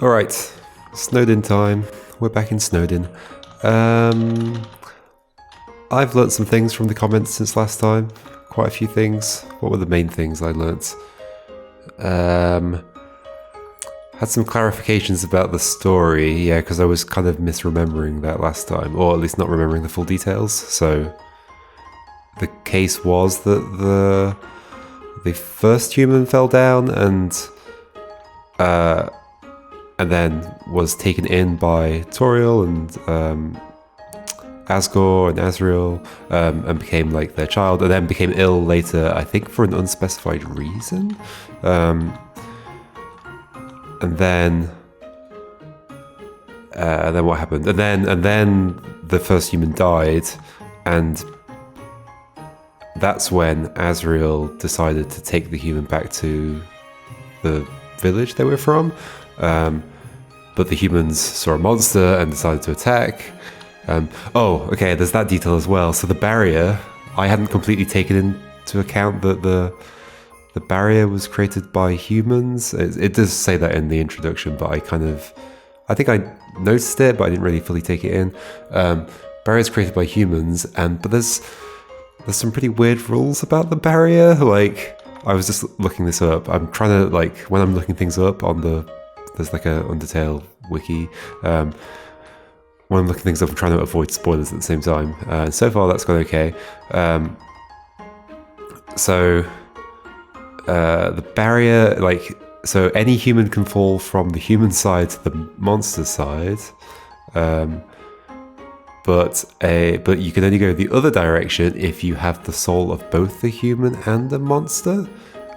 Alright, Snowdin time. We're back in Snowdin. I've learnt some things from the comments since last time. Quite a few things. What were the main things I learnt? Had some clarifications about the story, yeah, because I was kind of misremembering that last time, or at least not remembering the full details. So the case was that the first human fell down and then was taken in by Toriel and Asgore and Azrael, and became like their child, and then became ill later, I think for an unspecified reason. And then what happened? And then the first human died, and that's when Azrael decided to take the human back to the village they were from. But the humans saw a monster and decided to attack. Okay, there's that detail as well. So the barrier, I hadn't completely taken into account that the barrier was created by humans. It does say that in the introduction, but I think I noticed it, but I didn't really fully take it in. Barrier is created by humans, but there's some pretty weird rules about the barrier. Like, I was just looking this up. I'm trying to, like, when I'm looking things up on there's like a Undertale wiki. When I'm looking things up, I'm trying to avoid spoilers at the same time. So far, that's gone okay. The barrier, so any human can fall from the human side to the monster side, but you can only go the other direction if you have the soul of both the human and the monster.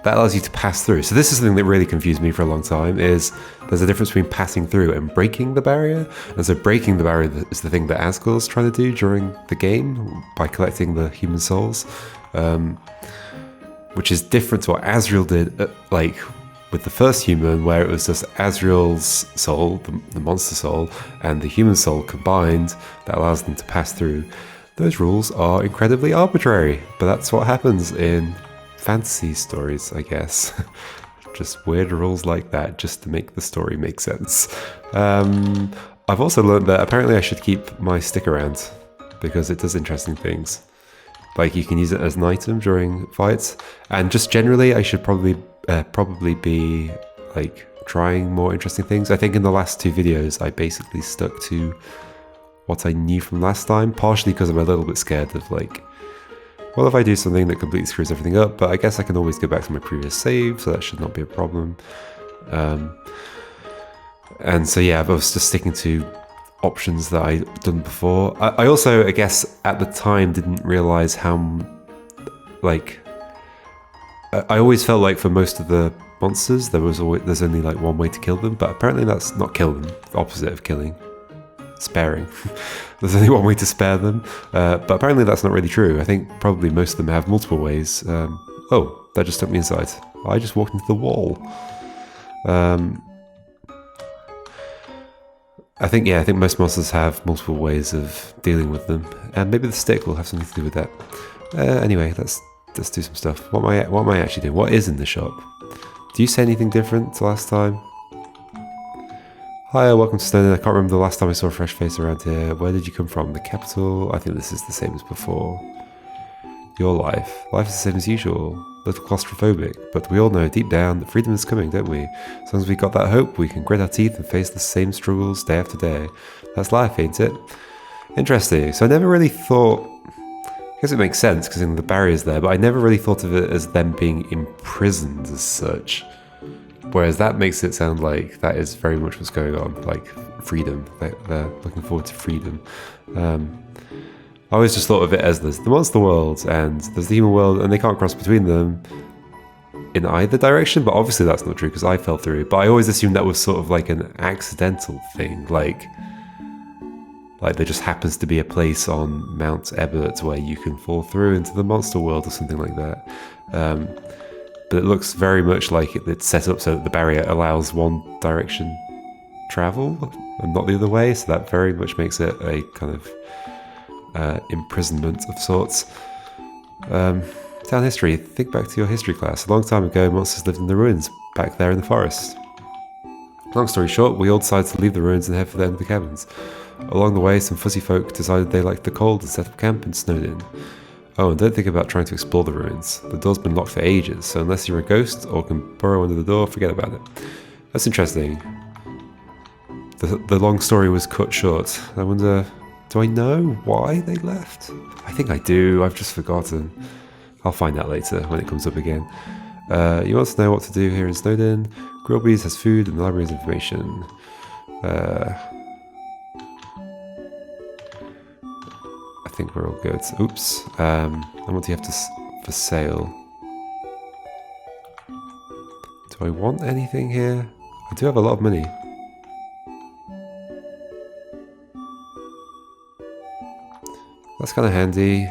That allows you to pass through. So this is something that really confused me for a long time, is there's a difference between passing through and breaking the barrier. And so breaking the barrier is the thing that Asgore's trying to do during the game by collecting the human souls, which is different to what Azrael did, with the first human, where it was just Azrael's soul, the monster soul, and the human soul combined that allows them to pass through. Those rules are incredibly arbitrary, but that's what happens in fantasy stories, I guess. Just weird rules like that, just to make the story make sense. I've also learned that apparently I should keep my stick around, because it does interesting things. Like, you can use it as an item during fights, and just generally I should probably be like trying more interesting things. I think in the last two videos I basically stuck to what I knew from last time, partially because I'm a little bit scared of, like, well, if I do something that completely screws everything up, but I guess I can always go back to my previous save, so that should not be a problem. And so yeah, I was just sticking to options that I'd done before. I also, I guess, at the time didn't realize how, like, I always felt like for most of the monsters there's only like one way to kill them, but apparently that's not kill them, the opposite of killing. Sparing. There's only one way to spare them, but apparently that's not really true. I think probably most of them have multiple ways. Oh, that just took me inside. I just walked into the wall. I think most monsters have multiple ways of dealing with them, and maybe the stick will have something to do with that. Anyway, let's do some stuff. What am I actually doing? What is in the shop? Do you say anything different to last time? Hi, welcome to Snowdin. I can't remember the last time I saw a fresh face around here. Where did you come from? The capital? I think this is the same as before. Your life. Life is the same as usual. A little claustrophobic, but we all know deep down that freedom is coming, don't we? As long as we got that hope, we can grit our teeth and face the same struggles day after day. That's life, ain't it? Interesting. So I never really thought... I guess it makes sense, because the barrier's there, but I never really thought of it as them being imprisoned as such. Whereas that makes it sound like that is very much what's going on, like freedom. They're looking forward to freedom. I always just thought of it as there's the monster world and there's the human world, and they can't cross between them in either direction, but obviously that's not true because I fell through. But I always assumed that was sort of like an accidental thing, like there just happens to be a place on Mount Ebert where you can fall through into the monster world or something like that. But it looks very much like it's set up so that the barrier allows one direction travel and not the other way, so that very much makes it a kind of imprisonment of sorts. Town history. Think back to your history class. A long time ago, monsters lived in the ruins back there in the forest. Long story short, we all decided to leave the ruins and head for the end of the cabins. Along the way, some fussy folk decided they liked the cold and set up camp and snowed in. Oh, and don't think about trying to explore the ruins. The door's been locked for ages, so unless you're a ghost or can burrow under the door, forget about it. That's interesting. The long story was cut short. I wonder, do I know why they left? I think I do, I've just forgotten. I'll find out later when it comes up again. You want to know what to do here in Snowden? Grillby's has food and the library has information. I think we're all good. Oops. And what do you have for sale? Do I want anything here? I do have a lot of money. That's kind of handy.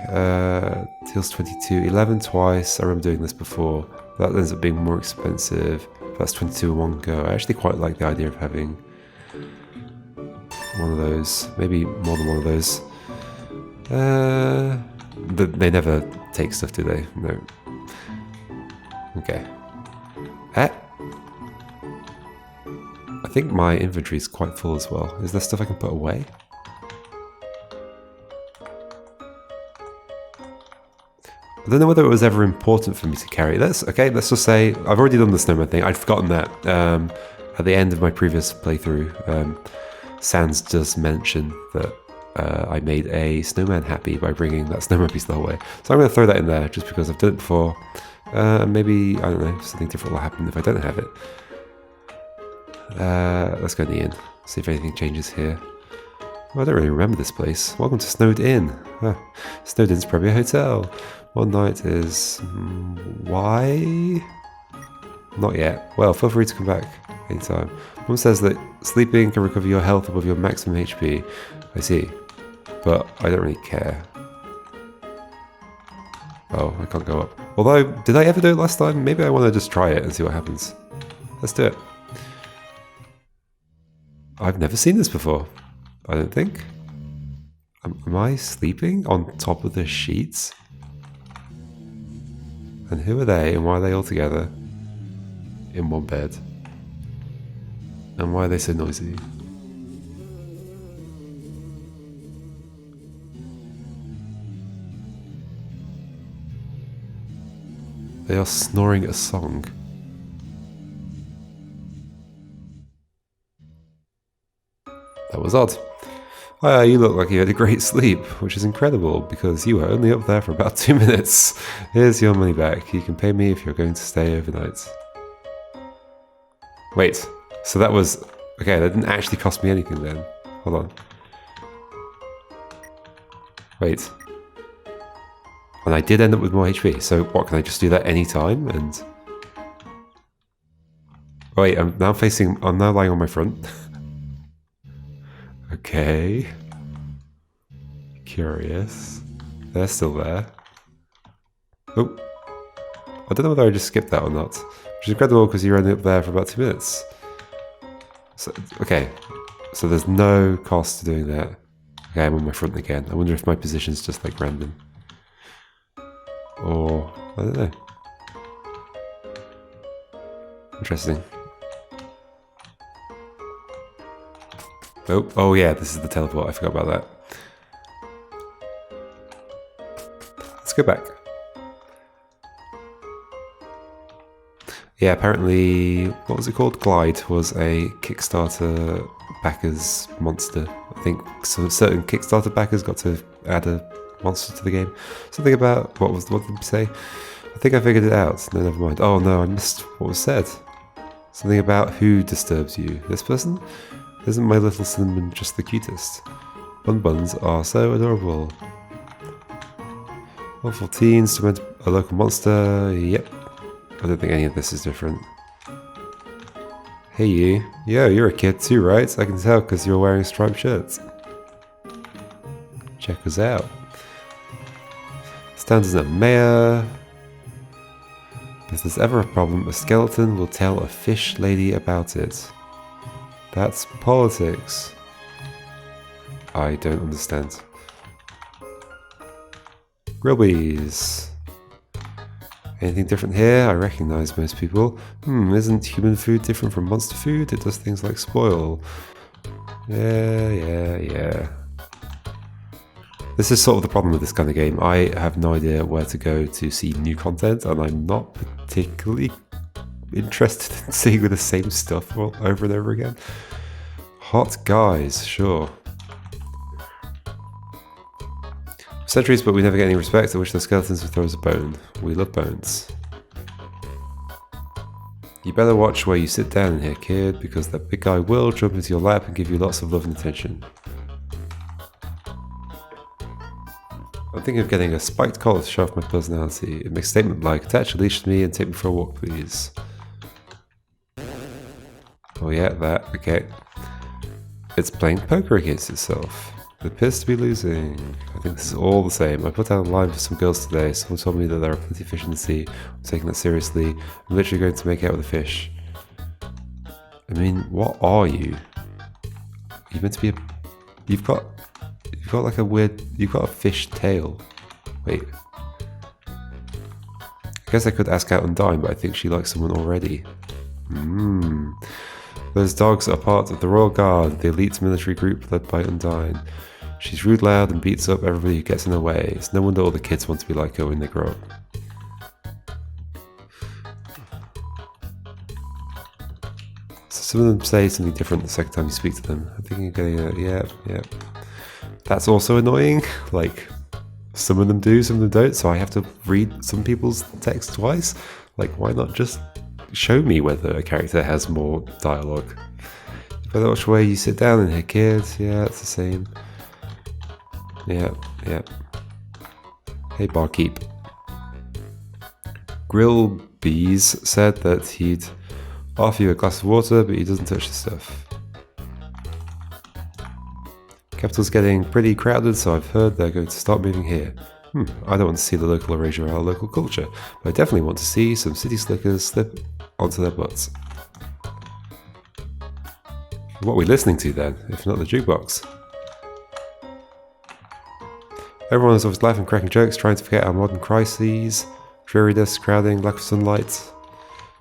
Deals 22. 11 twice. I remember doing this before. That ends up being more expensive. That's 22 in one go. I actually quite like the idea of having one of those. Maybe more than one of those. They never take stuff, do they? No. Okay. I think my inventory is quite full as well. Is there stuff I can put away? I don't know whether it was ever important for me to carry this. Okay, let's just say I've already done the snowman thing. I'd forgotten that at the end of my previous playthrough. Sans does mention that I made a snowman happy by bringing that snowman piece the whole way. So I'm going to throw that in there just because I've done it before. Maybe, I don't know, something different will happen if I don't have it. Let's go in the inn, see if anything changes here. Well, I don't really remember this place. Welcome to Snowed Inn. Snowed Inn's probably a hotel. One night is... why? Not yet. Well, feel free to come back anytime. Mum says that sleeping can recover your health above your maximum HP. I see. But I don't really care. Oh, I can't go up. Although, did I ever do it last time? Maybe I want to just try it and see what happens. Let's do it. I've never seen this before. I don't think. Am I sleeping on top of the sheets? And who are they and why are they all together in one bed? And why are they so noisy? They are snoring a song. That was odd. You look like you had a great sleep, which is incredible because you were only up there for about 2 minutes. Here's your money back. You can pay me if you're going to stay overnight. Wait, so that was... okay, that didn't actually cost me anything then. Hold on. Wait. And I did end up with more HP, so what, can I just do that any time? And... wait, I'm now lying on my front. Okay. Curious. They're still there. Oh. I don't know whether I just skipped that or not. Which is incredible because you're only up there for about 2 minutes. So, okay. So there's no cost to doing that. Okay, I'm on my front again. I wonder if my position's just like random. Or, I don't know. Interesting. Oh yeah, this is the teleport. I forgot about that. Let's go back. Yeah, apparently, what was it called? Glide was a Kickstarter backers monster. I think some certain Kickstarter backers got to add a monster to the game. Something about, what did we say? I think I figured it out. No, never mind. Oh no, I missed what was said. Something about who disturbs you. This person? Isn't my little cinnamon just the cutest? Bun-buns are so adorable. Awful teens to a local monster. Yep. I don't think any of this is different. Hey you. Yo, you're a kid too, right? I can tell because you're wearing striped shirts. Check us out. Stands as a mayor. If there's ever a problem, a skeleton will tell a fish lady about it. That's politics. I don't understand. Grillby's. Anything different here? I recognize most people. Isn't human food different from monster food? It does things like spoil. Yeah. This is sort of the problem with this kind of game. I have no idea where to go to see new content, and I'm not particularly interested in seeing the same stuff over and over again. Hot guys, sure. Centuries, but we never get any respect. I wish the skeletons would throw us a bone. We love bones. You better watch where you sit down in here, kid, because that big guy will jump into your lap and give you lots of love and attention. I'm thinking of getting a spiked collar to show off my personality. It makes a statement like, attach a leash to me and take me for a walk, please. Oh yeah, that, okay. It's playing poker against itself. It appears to be losing. I think this is all the same. I put down a line for some girls today. Someone told me that there are plenty of fish in the sea. I'm taking that seriously. I'm literally going to make out with a fish. I mean, what are you? You meant to be a... You've got like a weird... You've got a fish tail. Wait. I guess I could ask out Undyne, but I think she likes someone already. Those dogs are part of the Royal Guard, the elite military group led by Undyne. She's rude, loud, and beats up everybody who gets in her way. It's no wonder all the kids want to be like her when they grow up. So some of them say something different the second time you speak to them. I'm thinking of getting a... Yeah. That's also annoying. Like, some of them do, some of them don't, so I have to read some people's text twice. Like, why not just show me whether a character has more dialogue? You better watch where you sit down in here, kid. Yeah, it's the same. Yeah. Hey, barkeep. Grill Bees said that he'd offer you a glass of water, but he doesn't touch the stuff. Capital's getting pretty crowded, so I've heard they're going to start moving here. I don't want to see the local erasure of our local culture, but I definitely want to see some city slickers slip onto their butts. What are we listening to then, if not the jukebox? Everyone is always laughing, cracking jokes, trying to forget our modern crises, dreariness, crowding, lack of sunlight.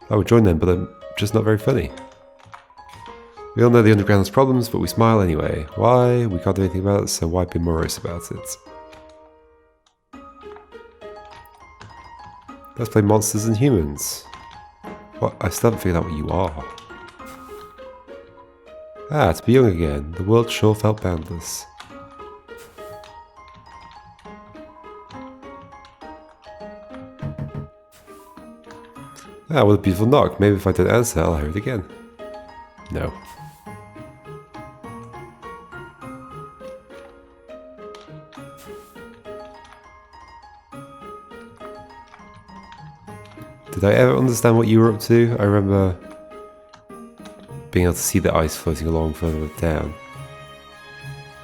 I would join them, but I'm just not very funny. We all know the underground has problems, but we smile anyway. Why? We can't do anything about it, so why be morose about it? Let's play monsters and humans. What? I still haven't figured out what you are. Ah, to be young again. The world sure felt boundless. Ah, what a beautiful knock. Maybe if I don't answer, I'll hear it again. No. Did I ever understand what you were up to? I remember being able to see the ice floating along further down.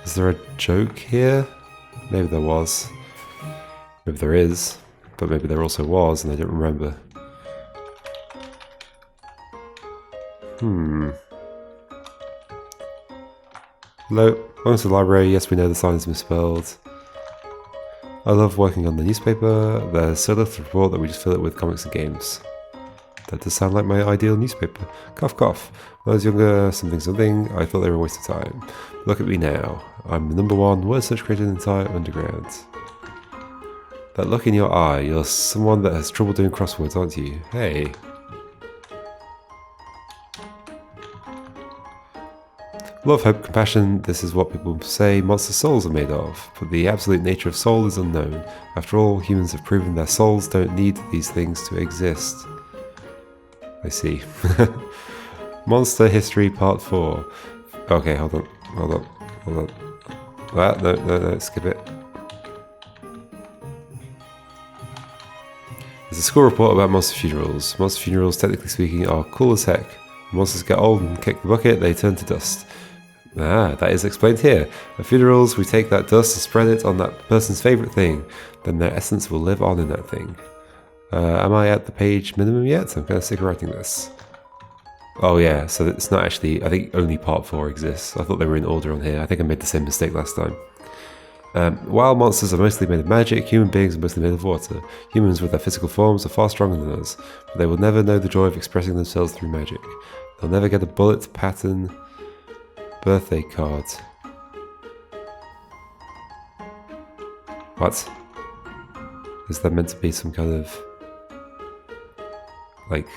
Is there a joke here? Maybe there was. Maybe there is. But maybe there also was and I don't remember. Hello, welcome to the library. Yes, we know the sign is misspelled. I love working on the newspaper. There's so little to report that we just fill it with comics and games. That does sound like my ideal newspaper. Cough, cough. When I was younger, something, I thought they were a waste of time. Look at me now. I'm the #1 word search creator in the entire underground. That look in your eye, you're someone that has trouble doing crosswords, aren't you? Hey. Love, hope, compassion, this is what people say monster souls are made of, but the absolute nature of soul is unknown. After all, humans have proven their souls don't need these things to exist. I see. Monster History Part 4. Okay, hold on. No, skip it. There's a school report about monster funerals. Monster funerals, technically speaking, are cool as heck. When monsters get old and kick the bucket, they turn to dust. Ah, that is explained here. At funerals, we take that dust and spread it on that person's favourite thing. Then their essence will live on in that thing. Am I at the page minimum yet? I'm kind of sick of writing this. Oh yeah, so it's not actually... I think only part 4 exists. I thought they were in order on here. I think I made the same mistake last time. Wild monsters are mostly made of magic, human beings are mostly made of water. Humans with their physical forms are far stronger than us, but they will never know the joy of expressing themselves through magic. They'll never get a bullet pattern birthday card. What? Is that meant to be some kind of... like...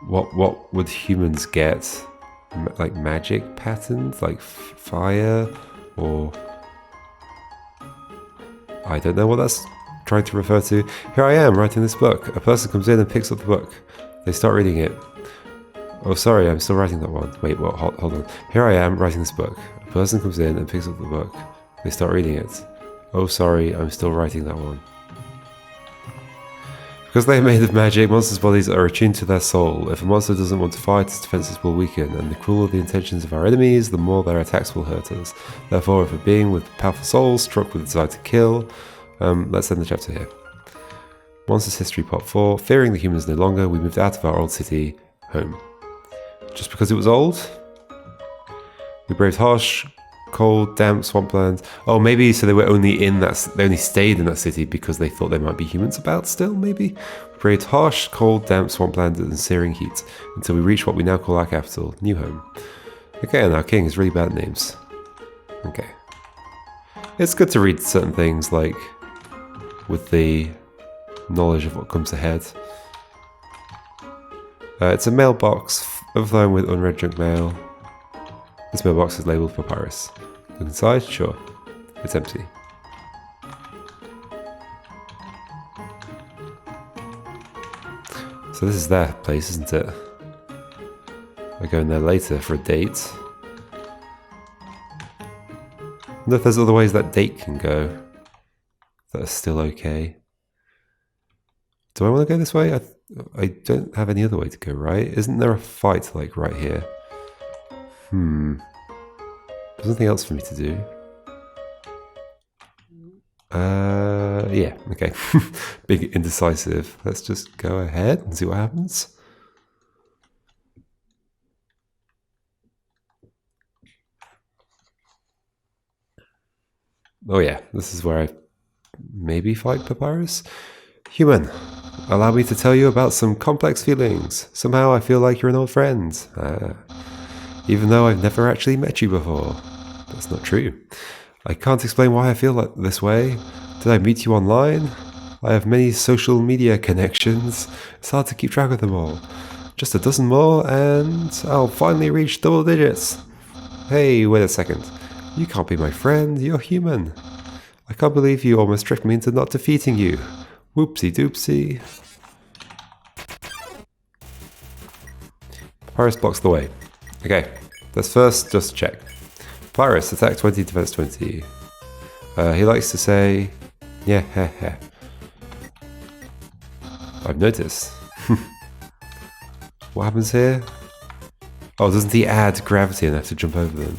What would humans get? Like magic patterns? Like fire? Or... I don't know what that's trying to refer to. Here I am, writing this book. A person comes in and picks up the book. They start reading it. Oh, sorry, I'm still writing that one. Wait, what? Hold on. Here I am, writing this book. A person comes in and picks up the book. They start reading it. Oh, sorry, I'm still writing that one. Because they are made of magic, monsters' bodies are attuned to their soul. If a monster doesn't want to fight, its defenses will weaken, and the crueler the intentions of our enemies, the more their attacks will hurt us. Therefore, if a being with powerful soul, struck with the desire to kill... let's end the chapter here. Monsters History Part 4. Fearing the humans no longer, we moved out of our old city, home. Just because it was old? We braved harsh, cold, damp swampland. Oh, maybe so they were only in that. They only stayed in that city because they thought there might be humans about still. Maybe we braved harsh, cold, damp swampland and searing heat until we reached what we now call our capital, New Home. Okay, and our king is really bad at names. Okay, it's good to read certain things like with the knowledge of what comes ahead. It's a mailbox overflowing with unread junk mail. This mailbox is labelled Papyrus. Look inside? Sure. It's empty. So this is their place, isn't it? I go in there later for a date. I wonder if there's other ways that date can go that are still okay. Do I want to go this way? I don't have any other way to go, right? Isn't there a fight like right here? There's nothing else for me to do. Yeah, okay. Big indecisive. Let's just go ahead and see what happens. Oh yeah, this is where I maybe fight Papyrus. Human, allow me to tell you about some complex feelings. Somehow I feel like you're an old friend. Even though I've never actually met you before. That's not true. I can't explain why I feel like this way. Did I meet you online? I have many social media connections. It's hard to keep track of them all. Just a dozen more and I'll finally reach double digits. Hey, wait a second. You can't be my friend, you're human. I can't believe you almost tricked me into not defeating you. Whoopsie doopsie. Papyrus blocks the way. Okay, let's first just check. Papyrus, attack 20, defense 20. He likes to say, yeah, heh heh. I've noticed. What happens here? Oh, doesn't he add gravity and have to jump over them?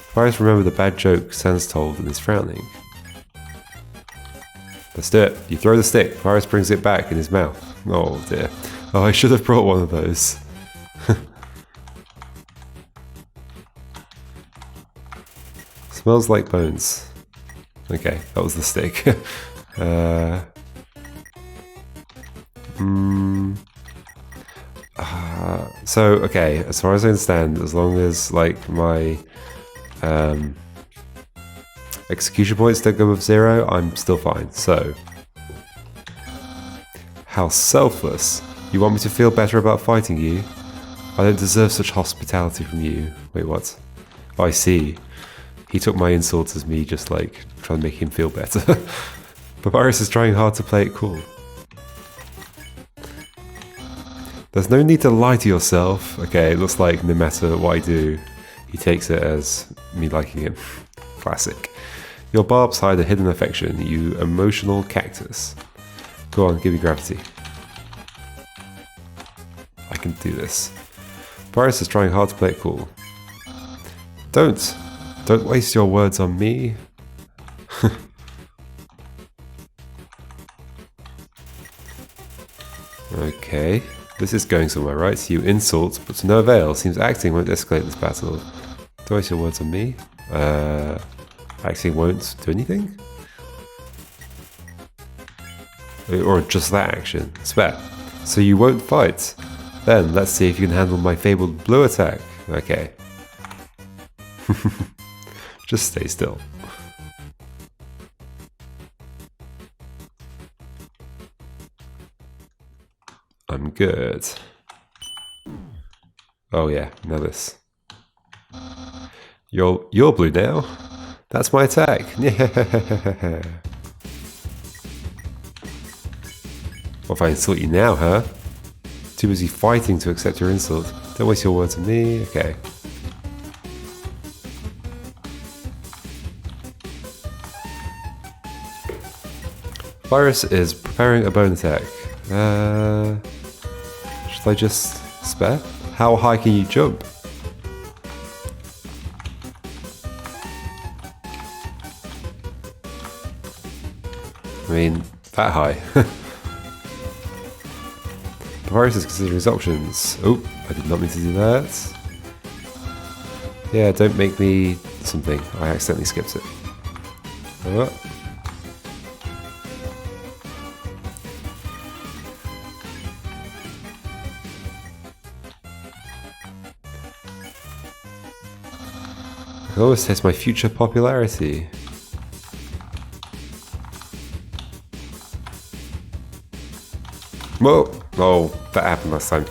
Papyrus remembered the bad joke Sans told and is frowning. Let's do it. You throw the stick. Papyrus brings it back in his mouth. Oh dear. Oh, I should have brought one of those. Smells like bones. Okay, that was the stick. So, okay, as far as I understand, as long as, like, my execution points don't go above 0, I'm still fine. So, how selfless. You want me to feel better about fighting you? I don't deserve such hospitality from you. Wait, what? Oh, I see. He took my insults as me just, like, trying to make him feel better. Papyrus is trying hard to play it cool. There's no need to lie to yourself. Okay, it looks like no matter what I do, he takes it as me liking him. Classic. Your barbs hide a hidden affection, you emotional cactus. Go on, give me gravity. I can do this. Papyrus is trying hard to play it cool. Don't waste your words on me. Okay. This is going somewhere, right? You insult, but to no avail. Seems acting won't escalate this battle. Don't waste your words on me. actually won't do anything? Or just that action. Spare. So you won't fight. Then let's see if you can handle my fabled blue attack. Okay. Just stay still. I'm good. Oh yeah, now this. You're blue now. That's my attack. Yeah. What if I insult you now, huh? Too busy fighting to accept your insult. Don't waste your words on me. Okay. Virus is preparing a bone attack. Should I just spare? How high can you jump? I mean, that high. The virus is considering his options. Oh, I did not mean to do that. Yeah, don't make me something. I accidentally skipped it. Oh. I can always test my future popularity. Whoa! Oh, that happened last time.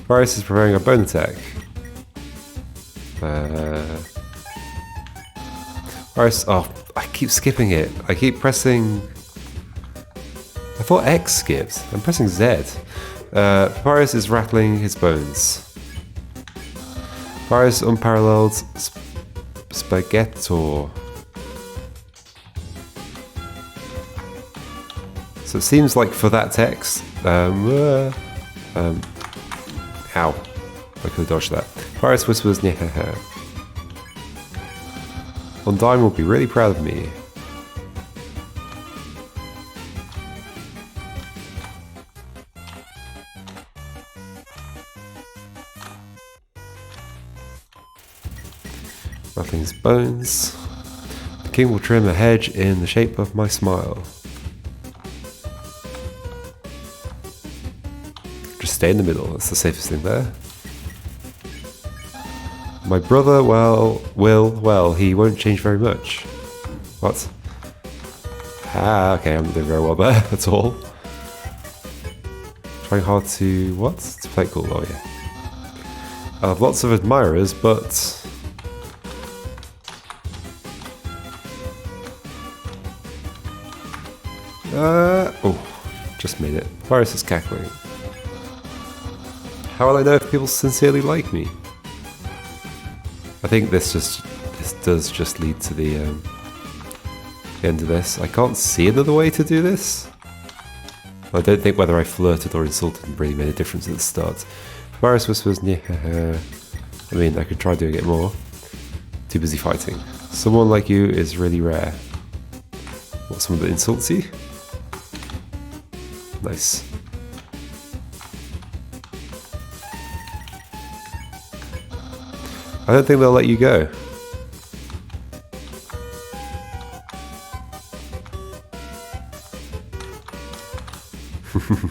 Virus is preparing a bone attack. Virus. Oh, I keep skipping it. I keep pressing. I thought X skipped. I'm pressing Z. Virus is rattling his bones. Virus unparalleled spaghettor. So it seems like for that text, ow, I could have dodged that. Virus whispers, nyehaha. Undyne will be really proud of me. Rattling his bones. The king will trim a hedge in the shape of my smile. Just stay in the middle, that's the safest thing there. My brother, well, he won't change very much. What? Ah, okay, I'm not doing very well there, that's all. Trying hard to, what? To play cool, oh yeah. I have lots of admirers, but... oh, just made it. Virus is cackling. How will I know if people sincerely like me? I think this does just lead to the end of this. I can't see another way to do this. I don't think whether I flirted or insulted really made a difference at the start. Virus whispers, I mean, I could try doing it more. Too busy fighting. Someone like you is really rare. What, someone that insults you? Nice. I don't think they'll let you go.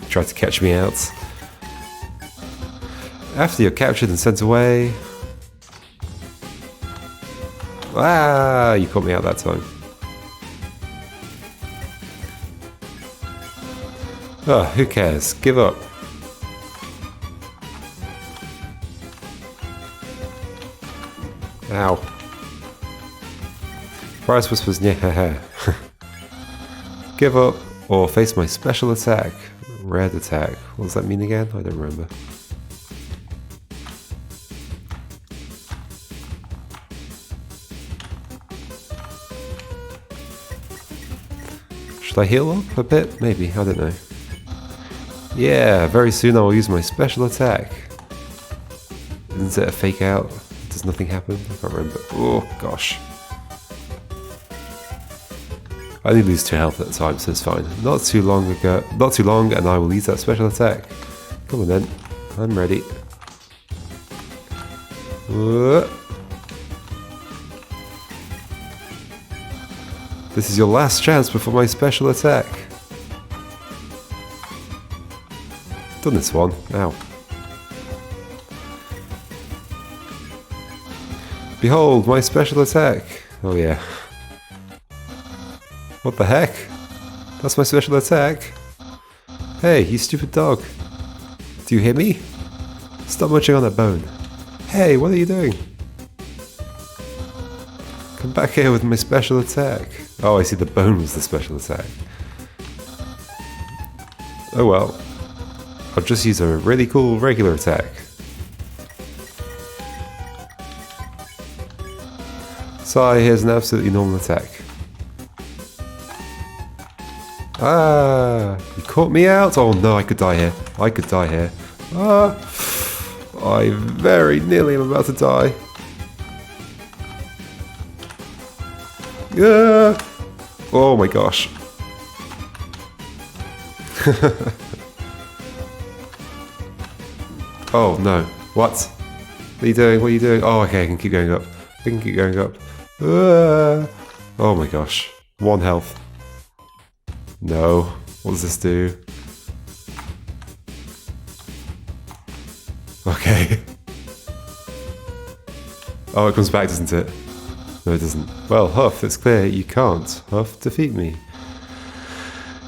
Try to catch me out. After you're captured and sent away... Ah, you caught me out that time. Oh, who cares? Give up. Ow. Virus whispers, yeah. Give up or face my special attack. Red attack. What does that mean again? I don't remember. Should I heal up a bit? Maybe, I don't know. Yeah, very soon I will use my special attack. Isn't it a fake out? Does nothing happen? I can't remember. Oh gosh. I only lose 2 health at a time, so it's fine. Not too long, and I will use that special attack. Come on then, I'm ready. This is your last chance before my special attack. Done this one. Ow. Behold, my special attack. Oh yeah. What the heck? That's my special attack. Hey, you stupid dog. Do you hear me? Stop munching on that bone. Hey, what are you doing? Come back here with my special attack. Oh, I see, the bone was the special attack. Oh well. I'll just use a really cool regular attack. Sigh, here's an absolutely normal attack. Ah, you caught me out. Oh no, I could die here. I could die here. Ah, I very nearly am about to die. Yeah. Oh my gosh. Oh no. What? What are you doing? What are you doing? Oh, okay, I can keep going up. I can keep going up. Ah. Oh my gosh. 1 health. No. What does this do? Okay. Oh, it comes back, doesn't it? No, it doesn't. Well, Huff, it's clear you can't, Huff, defeat me.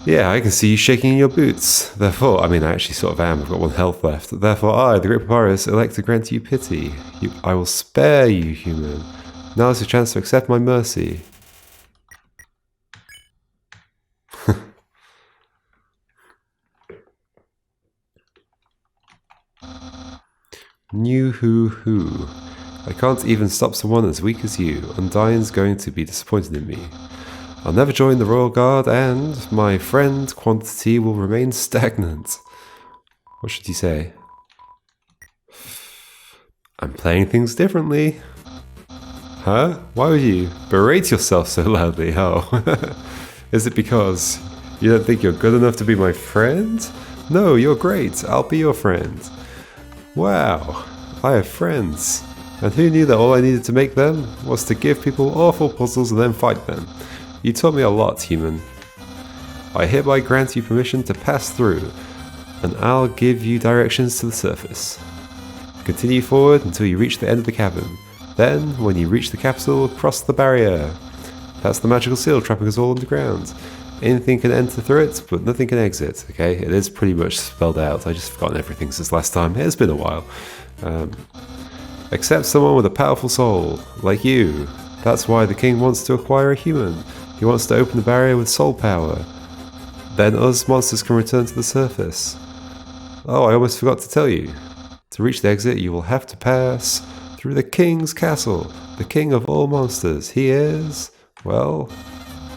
Yeah, I can see you shaking in your boots. Therefore, I mean, I actually sort of am. I've got 1 health left. Therefore, I, the Great Papyrus, elect to grant you pity. I will spare you, human. Now is your chance to accept my mercy. New hoo. I can't even stop someone as weak as you. Undyne's going to be disappointed in me. I'll never join the Royal Guard, and my friend quantity will remain stagnant. What should you say? I'm playing things differently. Huh? Why would you berate yourself so loudly? Oh. Is it because you don't think you're good enough to be my friend? No, you're great. I'll be your friend. Wow. I have friends. And who knew that all I needed to make them was to give people awful puzzles and then fight them? You taught me a lot, human. I hereby grant you permission to pass through, and I'll give you directions to the surface. Continue forward until you reach the end of the cavern. Then, when you reach the capital, cross the barrier. That's the magical seal trapping us all underground. Anything can enter through it, but nothing can exit. Okay, it is pretty much spelled out. I just forgotten everything since last time. It's been a while. Except someone with a powerful soul, like you. That's why the king wants to acquire a human. He wants to open the barrier with soul power. Then us monsters can return to the surface. Oh, I almost forgot to tell you. To reach the exit, you will have to pass through the king's castle. The king of all monsters. He is, well,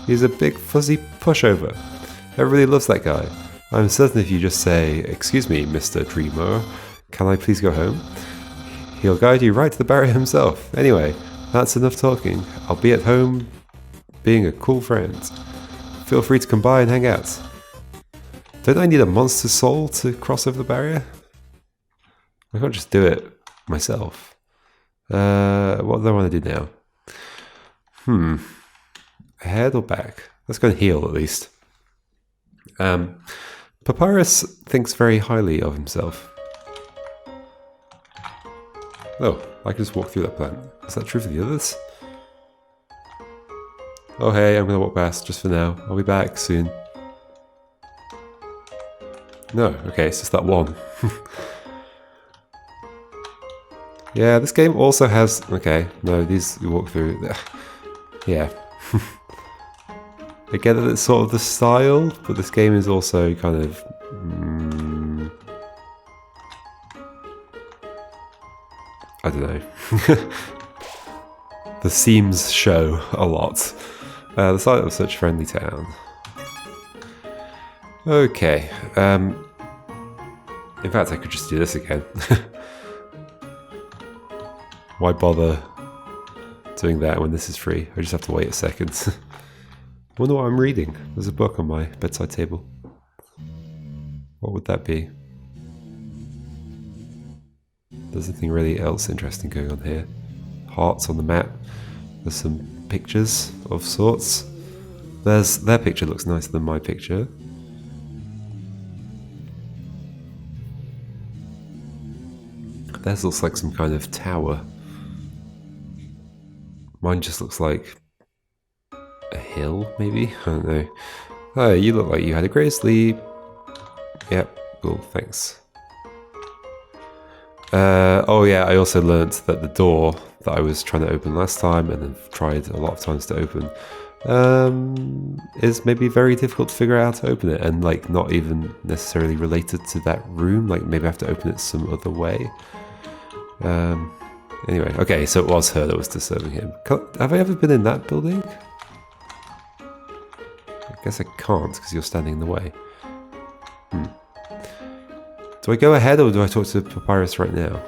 he's a big fuzzy pushover. Everybody loves that guy. I'm certain if you just say, "Excuse me, Mr. Dreamer, can I please go home?" He'll guide you right to the barrier himself. Anyway, that's enough talking. I'll be at home being a cool friend. Feel free to come by and hang out. Don't I need a monster soul to cross over the barrier? I can't just do it myself. What do I want to do now? Head or back? Let's go and heal at least. Papyrus thinks very highly of himself. Oh, I can just walk through that plant. Is that true for the others? Oh hey, I'm gonna walk past just for now. I'll be back soon. No, okay, it's just that one. Yeah, this game also has... Okay, no, these you walk through... Yeah. I get that it's sort of the style, but this game is also kind of... I don't know. The themes show a lot. The site of such friendly town. Okay. In fact, I could just do this again. Why bother doing that when this is free? I just have to wait a second. I wonder what I'm reading. There's a book on my bedside table. What would that be? There's nothing really else interesting going on here. Hearts on the map. There's some pictures of sorts. Their picture looks nicer than my picture. Theirs looks like some kind of tower. Mine just looks like a hill, maybe? I don't know. Oh, you look like you had a great sleep. Yep, cool, thanks. Oh yeah, I also learnt that the door that I was trying to open last time and then tried a lot of times to open is maybe very difficult to figure out how to open it, and like not even necessarily related to that room. Like maybe I have to open it some other way. Anyway, okay, so it was her that was disturbing him. Have I ever been in that building? I guess I can't because you're standing in the way. Do I go ahead or do I talk to Papyrus right now?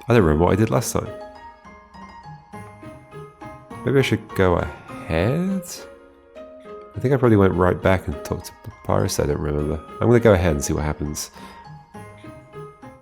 I don't remember what I did last time. Maybe I should go ahead? I think I probably went right back and talked to Papyrus. I don't remember. I'm going to go ahead and see what happens.